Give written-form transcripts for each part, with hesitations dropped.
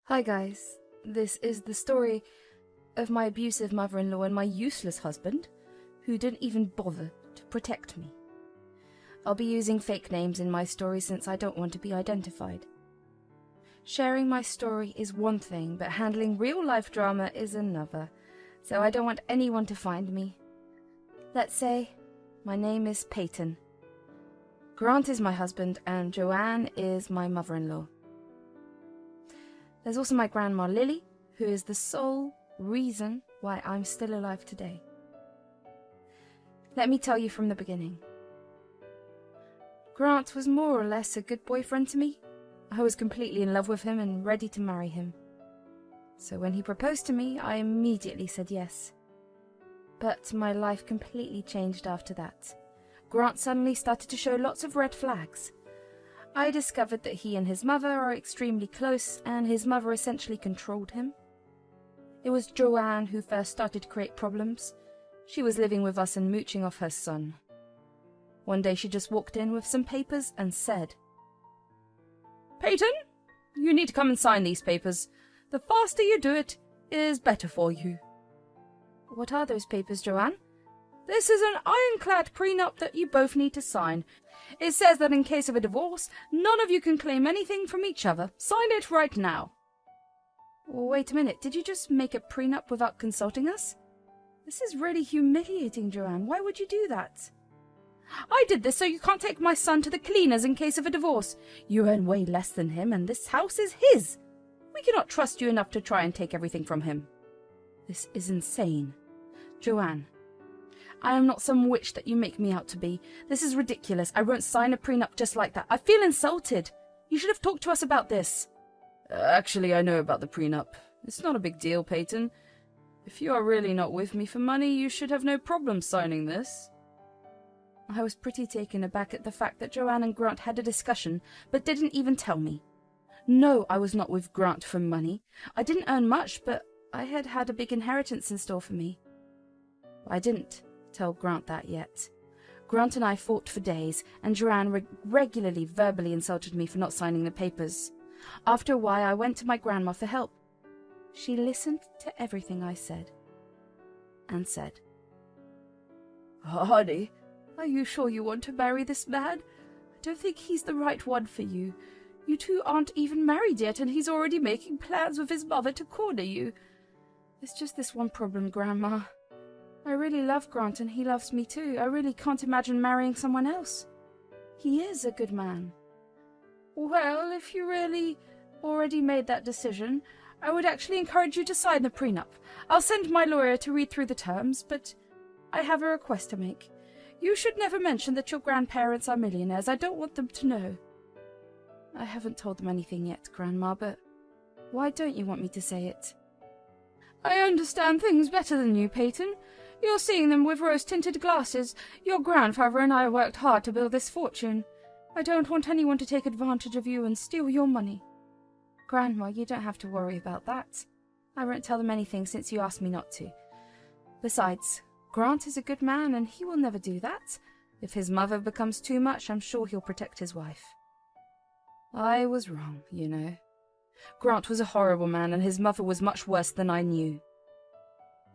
Hi guys, this is the story of my abusive mother-in-law and my useless husband, who didn't even bother to protect me. I'll be using fake names in my story since I don't want to be identified. Sharing my story is one thing, but handling real-life drama is another, so I don't want anyone to find me. Let's say my name is Peyton. Grant is my husband and Joanne is my mother-in-law. There's also my grandma Lily, who is the sole reason why I'm still alive today. Let me tell you from the beginning. Grant was more or less a good boyfriend to me. I was completely in love with him and ready to marry him. So when he proposed to me, I immediately said yes. But my life completely changed after that. Grant suddenly started to show lots of red flags. I discovered that he and his mother are extremely close, and his mother essentially controlled him. It was Joanne who first started to create problems. She was living with us and mooching off her son. One day she just walked in with some papers and said, "Peyton, you need to come and sign these papers. The faster you do it is better for you." "What are those papers, Joanne?" "This is an ironclad prenup that you both need to sign. It says that in case of a divorce, none of you can claim anything from each other. Sign it right now." "Wait a minute, did you just make a prenup without consulting us? This is really humiliating, Joanne. Why would you do that?" "I did this so you can't take my son to the cleaners in case of a divorce. You earn way less than him, and this house is his. We cannot trust you enough to try and take everything from him." "This is insane. Joanne, I am not some witch that you make me out to be. This is ridiculous. I won't sign a prenup just like that. I feel insulted. You should have talked to us about this." Actually, I know about the prenup. It's not a big deal, Peyton. If you are really not with me for money, you should have no problem signing this." I was pretty taken aback at the fact that Joanne and Grant had a discussion, but didn't even tell me. No, I was not with Grant for money. I didn't earn much, but I had a big inheritance in store for me. I didn't tell Grant that yet. Grant and I fought for days, and Joanne regularly verbally insulted me for not signing the papers. After a while, I went to my grandma for help. She listened to everything I said, and said, "Honey, are you sure you want to marry this man? I don't think he's the right one for you. You two aren't even married yet, and he's already making plans with his mother to corner you. There's just this one problem, Grandma. I really love Grant and he loves me too. I really can't imagine marrying someone else. He is a good man." "Well, if you really already made that decision, I would actually encourage you to sign the prenup. I'll send my lawyer to read through the terms, but I have a request to make. You should never mention that your grandparents are millionaires. I don't want them to know." "I haven't told them anything yet, Grandma, but why don't you want me to say it?" "I understand things better than you, Peyton. You're seeing them with rose-tinted glasses. Your grandfather and I worked hard to build this fortune. I don't want anyone to take advantage of you and steal your money." "Grandma, you don't have to worry about that. I won't tell them anything since you asked me not to. Besides, Grant is a good man and he will never do that. If his mother becomes too much, I'm sure he'll protect his wife." I was wrong, you know. Grant was a horrible man and his mother was much worse than I knew.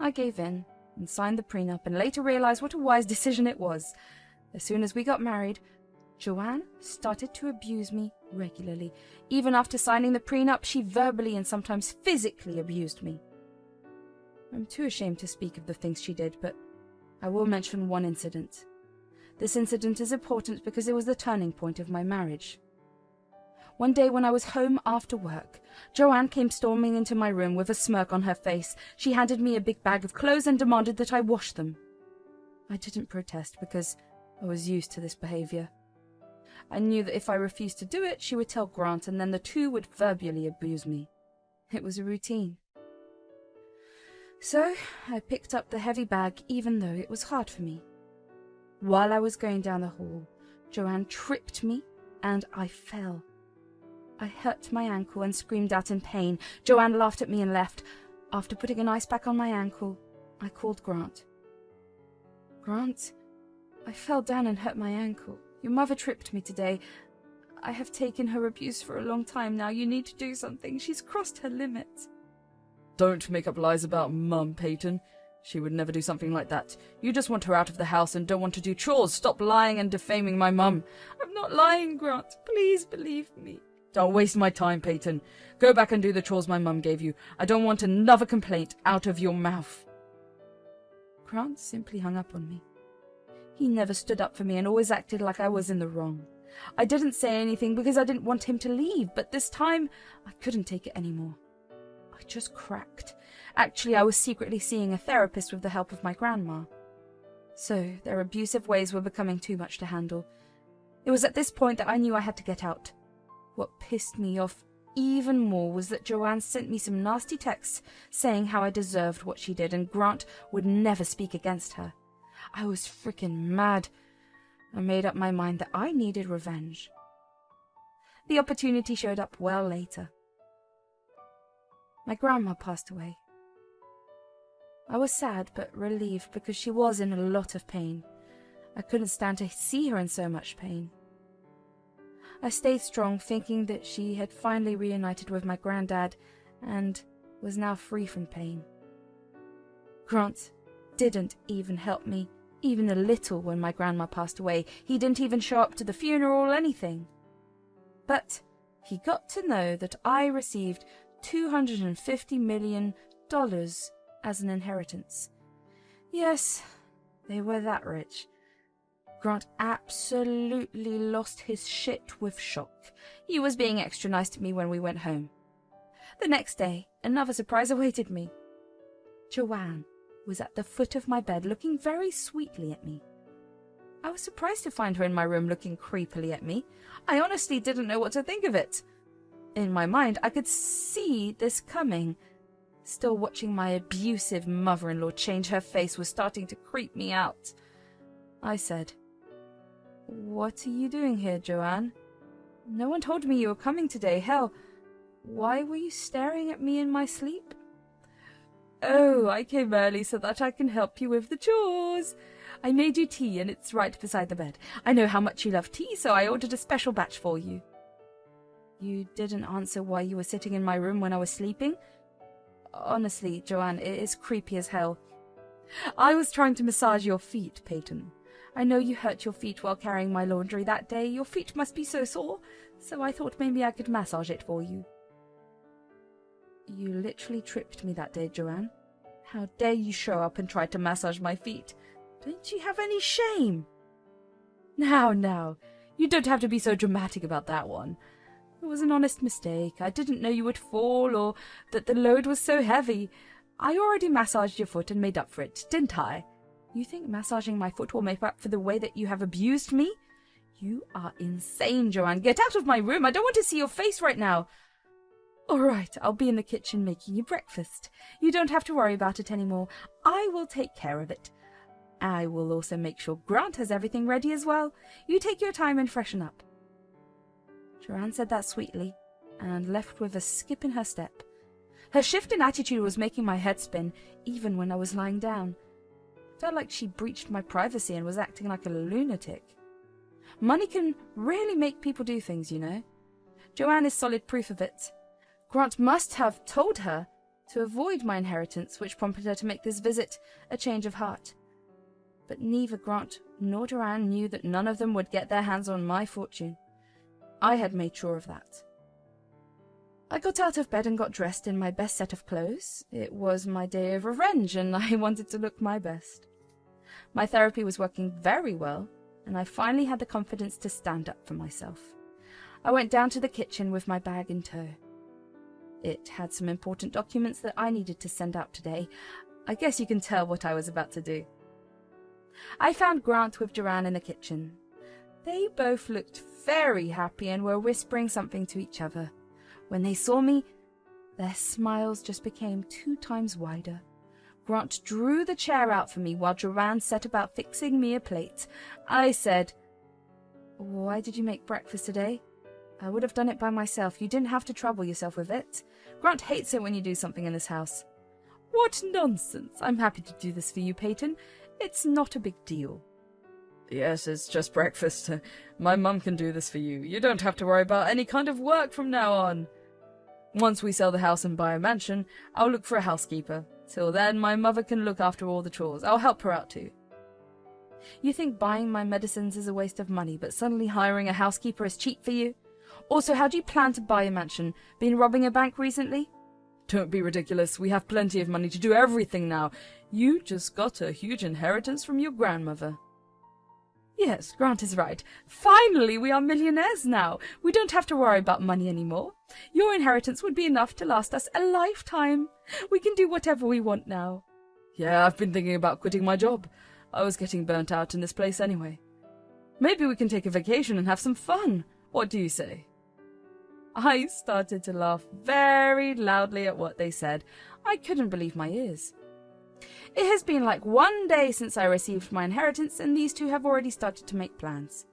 I gave in and signed the prenup and later realized what a wise decision it was. As soon as we got married, Joanne started to abuse me regularly. Even after signing the prenup, she verbally and sometimes physically abused me. I'm too ashamed to speak of the things she did, but I will mention one incident. This incident is important because it was the turning point of my marriage. One day when I was home after work, Joanne came storming into my room with a smirk on her face. She handed me a big bag of clothes and demanded that I wash them. I didn't protest because I was used to this behavior. I knew that if I refused to do it, she would tell Grant and then the two would verbally abuse me. It was a routine. So I picked up the heavy bag even though it was hard for me. While I was going down the hall, Joanne tripped me and I fell. I hurt my ankle and screamed out in pain. Joanne laughed at me and left. After putting an ice pack on my ankle, I called Grant. "Grant, I fell down and hurt my ankle. Your mother tripped me today. I have taken her abuse for a long time now. You need to do something. She's crossed her limits. Don't make up lies about Mum, Peyton. She would never do something like that. You just want her out of the house and don't want to do chores. Stop lying and defaming my mum. I'm not lying, Grant. Please believe me. Don't waste my time, Peyton. Go back and do the chores my mum gave you. I don't want another complaint out of your mouth. Grant simply hung up on me. He never stood up for me and always acted like I was in the wrong. I didn't say anything because I didn't want him to leave, but this time I couldn't take it anymore. I just cracked. Actually, I was secretly seeing a therapist with the help of my grandma. So their abusive ways were becoming too much to handle. It was at this point that I knew I had to get out. What pissed me off even more was that Joanne sent me some nasty texts saying how I deserved what she did and Grant would never speak against her. I was freaking mad. I made up my mind that I needed revenge. The opportunity showed up well later. My grandma passed away. I was sad but relieved because she was in a lot of pain. I couldn't stand to see her in so much pain. I stayed strong, thinking that she had finally reunited with my granddad and was now free from pain. Grant didn't even help me, even a little, when my grandma passed away. He didn't even show up to the funeral or anything. But he got to know that I received $250 million as an inheritance. Yes, they were that rich. Grant absolutely lost his shit with shock. He was being extra nice to me when we went home. The next day, another surprise awaited me. Joanne was at the foot of my bed looking very sweetly at me. I was surprised to find her in my room looking creepily at me. I honestly didn't know what to think of it. In my mind, I could see this coming. Still watching my abusive mother-in-law change her face was starting to creep me out. I said, "What are you doing here, Joanne? No one told me you were coming today. Hell, why were you staring at me in my sleep?" "Oh, I came early so that I can help you with the chores. I made you tea and it's right beside the bed. I know how much you love tea, so I ordered a special batch for you." "You didn't answer why you were sitting in my room when I was sleeping?" "Honestly, Joanne, it is creepy as hell." "I was trying to massage your feet, Peyton. I know you hurt your feet while carrying my laundry that day. Your feet must be so sore, so I thought maybe I could massage it for you." "You literally tripped me that day, Joanne. How dare you show up and try to massage my feet? Don't you have any shame?" Now, you don't have to be so dramatic about that one. It was an honest mistake. I didn't know you would fall or that the load was so heavy. I already massaged your foot and made up for it, didn't I? You think massaging my foot will make up for the way that you have abused me? You are insane, Joanne. Get out of my room. I don't want to see your face right now. All right, I'll be in the kitchen making you breakfast. You don't have to worry about it anymore. I will take care of it. I will also make sure Grant has everything ready as well. You take your time and freshen up." Joanne said that sweetly and left with a skip in her step. Her shift in attitude was making my head spin, even when I was lying down. It felt like she breached my privacy and was acting like a lunatic. Money can really make people do things, you know. Joanne is solid proof of it. Grant must have told her to avoid my inheritance, which prompted her to make this visit a change of heart. But neither Grant nor Joanne knew that none of them would get their hands on my fortune. I had made sure of that. I got out of bed and got dressed in my best set of clothes. It was my day of revenge, and I wanted to look my best. My therapy was working very well, and I finally had the confidence to stand up for myself. I went down to the kitchen with my bag in tow. It had some important documents that I needed to send out today. I guess you can tell what I was about to do. I found Grant with Joanne in the kitchen. They both looked very happy and were whispering something to each other. When they saw me, their smiles just became 2 times wider. Grant drew the chair out for me while Joanne set about fixing me a plate. I said, "Why did you make breakfast today? I would have done it by myself. You didn't have to trouble yourself with it. Grant hates it when you do something in this house." "What nonsense! I'm happy to do this for you, Peyton. It's not a big deal." Yes, it's just breakfast. My mum can do this for you. You don't have to worry about any kind of work from now on. Once we sell the house and buy a mansion, I'll look for a housekeeper. Till then, my mother can look after all the chores. I'll help her out too. You think buying my medicines is a waste of money, but suddenly hiring a housekeeper is cheap for you? Also, how do you plan to buy a mansion? Been robbing a bank recently? Don't be ridiculous. We have plenty of money to do everything now. You just got a huge inheritance from your grandmother. Yes, Grant is right. Finally, we are millionaires now. We don't have to worry about money anymore. Your inheritance would be enough to last us a lifetime. We can do whatever we want now. Yeah, I've been thinking about quitting my job. I was getting burnt out in this place anyway. Maybe we can take a vacation and have some fun. What do you say? I started to laugh very loudly at what they said. I couldn't believe my ears. It has been like 1 day since I received my inheritance, and these two have already started to make plans.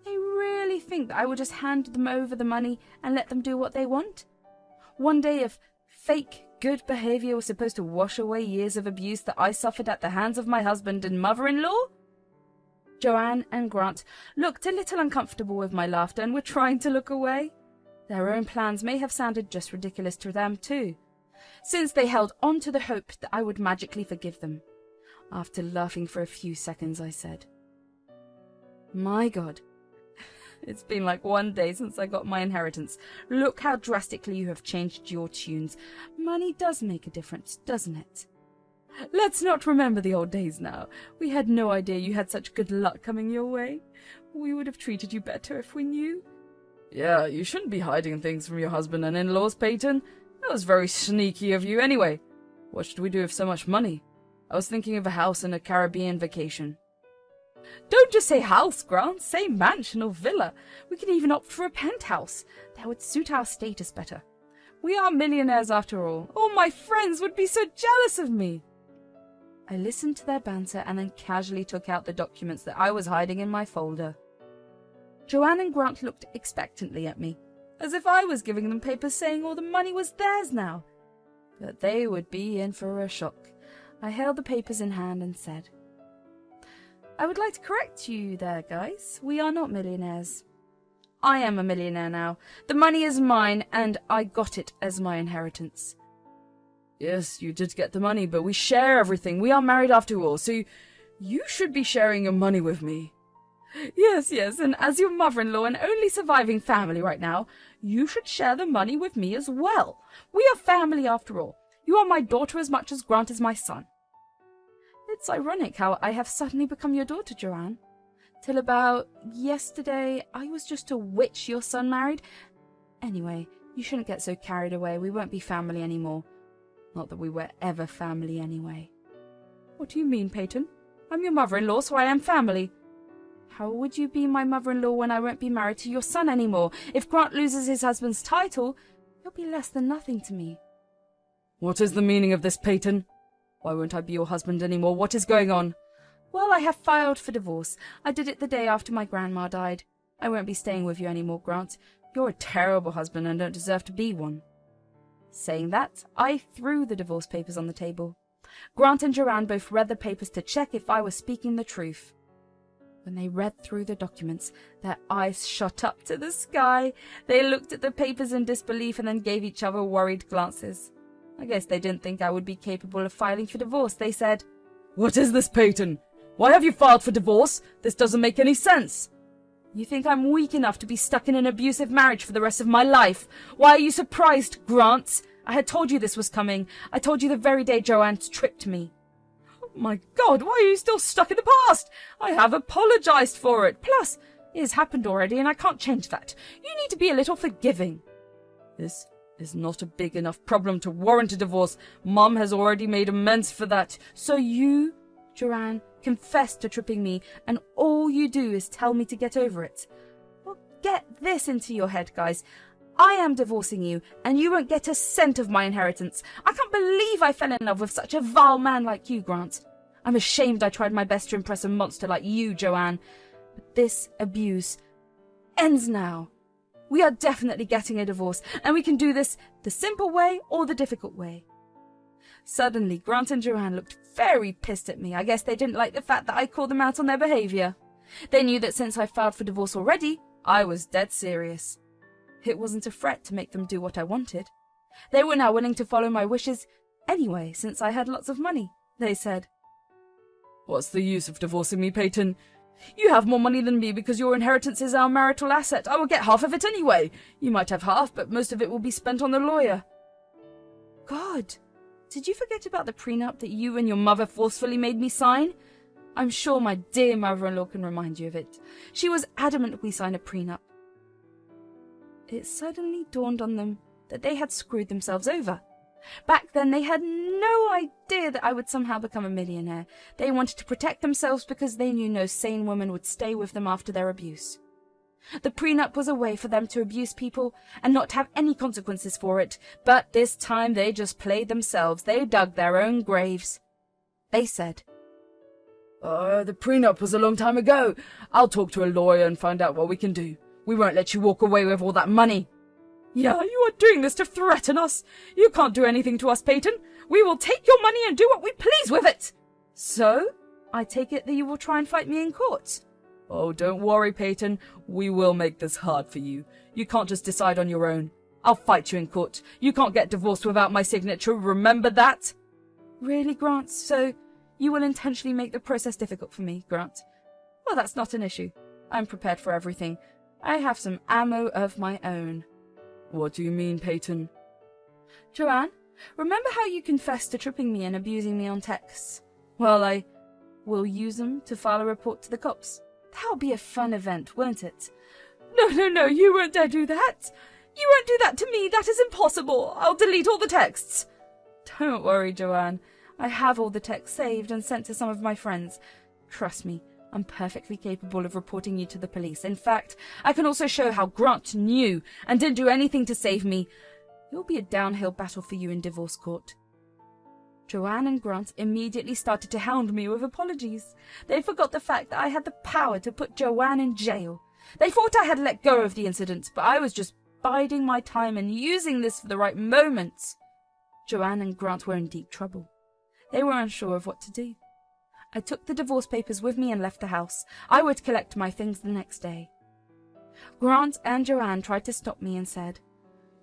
They really think that I will just hand them over the money and let them do what they want? 1 day of fake good behavior was supposed to wash away years of abuse that I suffered at the hands of my husband and mother-in-law? Joanne and Grant looked a little uncomfortable with my laughter and were trying to look away. Their own plans may have sounded just ridiculous to them too, since they held on to the hope that I would magically forgive them. After laughing for a few seconds, I said, "My God, it's been like 1 day since I got my inheritance. Look how drastically you have changed your tunes. Money does make a difference, doesn't it? Let's not remember the old days now. We had no idea you had such good luck coming your way. We would have treated you better if we knew." Yeah, you shouldn't be hiding things from your husband and in-laws, Peyton. That was very sneaky of you. Anyway, what should we do with so much money? I was thinking of a house and a Caribbean vacation. Don't just say house, Grant. Say mansion or villa. We can even opt for a penthouse. That would suit our status better. We are millionaires after all. All my friends would be so jealous of me. I listened to their banter and then casually took out the documents that I was hiding in my folder. Joanne and Grant looked expectantly at me, as if I was giving them papers saying all the money was theirs now. But they would be in for a shock. I held the papers in hand and said, "I would like to correct you there, guys. We are not millionaires. I am a millionaire now. The money is mine, and I got it as my inheritance." Yes, you did get the money, but we share everything. We are married after all, so you should be sharing your money with me. Yes, and as your mother-in-law and only surviving family right now, you should share the money with me as well. We are family after all. You are my daughter as much as Grant is my son. It's ironic how I have suddenly become your daughter, Joanne. Till about yesterday, I was just a witch your son married. Anyway, you shouldn't get so carried away. We won't be family anymore. Not that we were ever family anyway. What do you mean, Peyton? I'm your mother-in-law, so I am family. How would you be my mother-in-law when I won't be married to your son anymore? If Grant loses his husband's title, he'll be less than nothing to me. What is the meaning of this, Peyton? Why won't I be your husband anymore? What is going on? Well, I have filed for divorce. I did it the day after my grandma died. I won't be staying with you anymore, Grant. You're a terrible husband and don't deserve to be one. Saying that, I threw the divorce papers on the table. Grant and Joanne both read the papers to check if I was speaking the truth. When they read through the documents, their eyes shot up to the sky. They looked at the papers in disbelief and then gave each other worried glances. I guess they didn't think I would be capable of filing for divorce. They said, "What is this, Peyton? Why have you filed for divorce? This doesn't make any sense." "You think I'm weak enough to be stuck in an abusive marriage for the rest of my life? Why are you surprised, Grant? I had told you this was coming. I told you the very day Joanne tricked me." "My God, why are you still stuck in the past? I have apologized for it. Plus, it has happened already and I can't change that. You need to be a little forgiving." "This is not a big enough problem to warrant a divorce. Mum has already made amends for that." "So you, Joanne, confessed to tripping me and all you do is tell me to get over it? Well, get this into your head, guys. I am divorcing you, and you won't get a cent of my inheritance. I can't believe I fell in love with such a vile man like you, Grant. I'm ashamed I tried my best to impress a monster like you, Joanne. But this abuse ends now. We are definitely getting a divorce, and we can do this the simple way or the difficult way." Suddenly, Grant and Joanne looked very pissed at me. I guess they didn't like the fact that I called them out on their behavior. They knew that since I filed for divorce already, I was dead serious. It wasn't a threat to make them do what I wanted. They were now willing to follow my wishes anyway, since I had lots of money, they said. What's the use of divorcing me, Peyton? You have more money than me because your inheritance is our marital asset. I will get half of it anyway. You might have half, but most of it will be spent on the lawyer. God, did you forget about the prenup that you and your mother forcefully made me sign? I'm sure my dear mother-in-law can remind you of it. She was adamant we sign a prenup. It suddenly dawned on them that they had screwed themselves over. Back then, they had no idea that I would somehow become a millionaire. They wanted to protect themselves because they knew no sane woman would stay with them after their abuse. The prenup was a way for them to abuse people and not have any consequences for it, but this time they just played themselves. They dug their own graves. They said, The prenup was a long time ago. I'll talk to a lawyer and find out what we can do. We won't let you walk away with all that money. Yeah, you are doing this to threaten us. You can't do anything to us, Peyton. We will take your money and do what we please with it. So, I take it that you will try and fight me in court? Oh, don't worry, Peyton. We will make this hard for you. You can't just decide on your own. I'll fight you in court. You can't get divorced without my signature. Remember that? Really, Grant? So, you will intentionally make the process difficult for me, Grant? Well, that's not an issue. I'm prepared for everything. I have some ammo of my own. What do you mean, Peyton? Joanne, remember how you confessed to tripping me and abusing me on texts? Well, I will use them to file a report to the cops. That'll be a fun event, won't it? No, you won't dare do that. You won't do that to me. That is impossible. I'll delete all the texts. Don't worry, Joanne. I have all the texts saved and sent to some of my friends. Trust me, I'm perfectly capable of reporting you to the police. In fact, I can also show how Grant knew and didn't do anything to save me. It'll be a downhill battle for you in divorce court. Joanne and Grant immediately started to hound me with apologies. They forgot the fact that I had the power to put Joanne in jail. They thought I had let go of the incident, but I was just biding my time and using this for the right moments. Joanne and Grant were in deep trouble. They were unsure of what to do. I took the divorce papers with me and left the house. I would collect my things the next day. Grant and Joanne tried to stop me and said,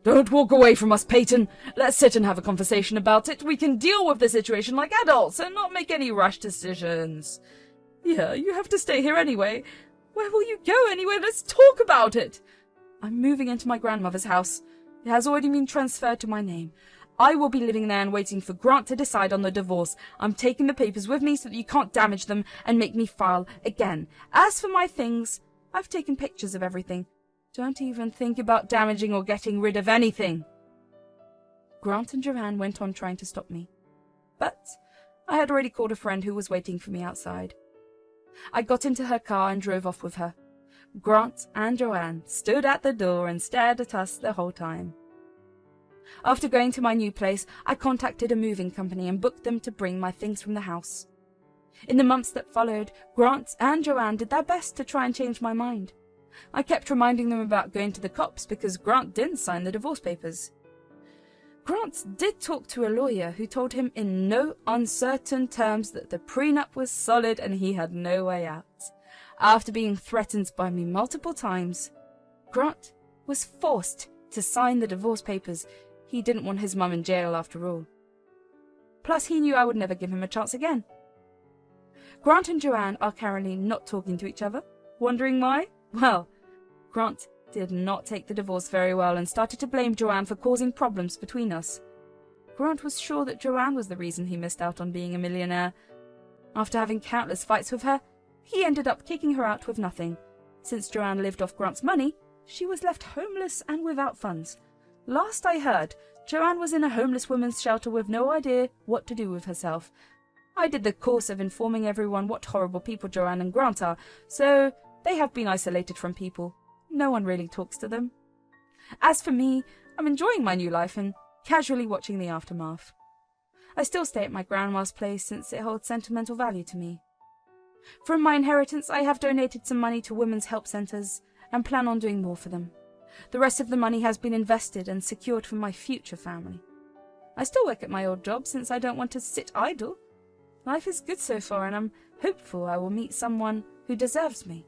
Don't walk away from us, Peyton. Let's sit and have a conversation about it. We can deal with the situation like adults and not make any rash decisions. Yeah, you have to stay here anyway. Where will you go anyway? Let's talk about it. I'm moving into my grandmother's house. It has already been transferred to my name. I will be living there and waiting for Grant to decide on the divorce. I'm taking the papers with me so that you can't damage them and make me file again. As for my things, I've taken pictures of everything. Don't even think about damaging or getting rid of anything. Grant and Joanne went on trying to stop me. But I had already called a friend who was waiting for me outside. I got into her car and drove off with her. Grant and Joanne stood at the door and stared at us the whole time. After going to my new place, I contacted a moving company and booked them to bring my things from the house. In the months that followed, Grant and Joanne did their best to try and change my mind. I kept reminding them about going to the cops because Grant didn't sign the divorce papers. Grant did talk to a lawyer who told him in no uncertain terms that the prenup was solid and he had no way out. After being threatened by me multiple times, Grant was forced to sign the divorce papers. He didn't want his mum in jail after all. Plus, he knew I would never give him a chance again. Grant and Joanne are currently not talking to each other. Wondering why? Well, Grant did not take the divorce very well and started to blame Joanne for causing problems between us. Grant was sure that Joanne was the reason he missed out on being a millionaire. After having countless fights with her, he ended up kicking her out with nothing. Since Joanne lived off Grant's money, she was left homeless and without funds. Last I heard, Joanne was in a homeless women's shelter with no idea what to do with herself. I did the course of informing everyone what horrible people Joanne and Grant are, so they have been isolated from people. No one really talks to them. As for me, I'm enjoying my new life and casually watching the aftermath. I still stay at my grandma's place since it holds sentimental value to me. From my inheritance, I have donated some money to women's help centres and plan on doing more for them. The rest of the money has been invested and secured for my future family. I still work at my old job since I don't want to sit idle. Life is good so far and I'm hopeful I will meet someone who deserves me.